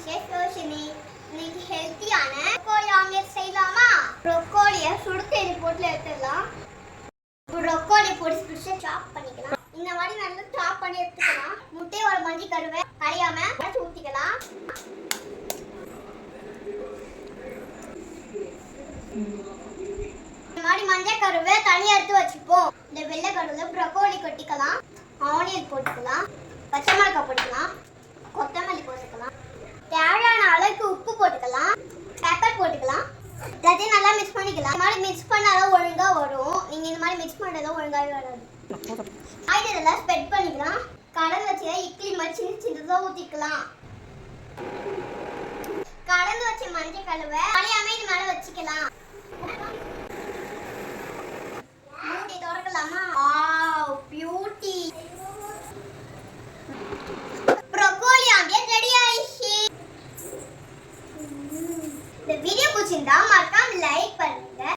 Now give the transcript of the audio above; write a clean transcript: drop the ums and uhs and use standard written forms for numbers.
Chef Roshini. இன்னைக்கு ஹெல்த்தியான broccoli omelette செய்யலாமா? ப்ரோக்கோலியை சுடு தண்ணி போட்டு எடுத்துடலாம். ப்ரோக்கோலி பொடிசா சாப் பண்ணிக்கலாம். இந்த மாதிரி நல்லா சாப் பண்ணி எடுத்துக்கலாம். முட்டையோட மஞ்சள் கருவை கரையாம ஊற்றிக்கலாம். இந்த மாதிரி மஞ்சள் கருவை தனியா எடுத்து வச்சுப்போம். இந்த வெள்ளை கருவில் ப்ரோக்கோலி கொட்டிக்கலாம். ஆனியன் போட்டுக்கலாம். பச்சை மிளகாய் போட்டுக்கலாம். கொத்தமல்லி போட்டுக்கலாம். தேவையான அளவுக்கு உப்பு போட்டுக்கலாம். பெப்பர் போட்டுக்கலாம். எல்லாத்தையும் நல்லா மிக்ஸ் பண்ணிக்கலாம். இந்த மாதிரி மிக்ஸ் பண்ணாதான் ஒழுங்கா வரும். நீங்க இந்த மாதிரி மிக்ஸ் பண்ணாதான் ஒழுங்காவே வராது. ஆயில் இதெல்லாம் ஸ்ப்ரெட் பண்ணிக்கலாம். கடல் வச்சு இட்லி மாதிரி சின்ன சின்னதாக ஊற்றிக்கலாம். கடல் வச்ச மஞ்சள் கழுவை கலையாம இது மேலே வச்சுக்கலாம். மூடி திறக்கலாமா? பியூட்டி ப்ரோக்கோலி ஆம்லெட் ரெடி ஆயிடுச்சு. இந்த வீடியோ பிடிச்சிருந்தா மறக்காம லைக் பண்ணுங்க.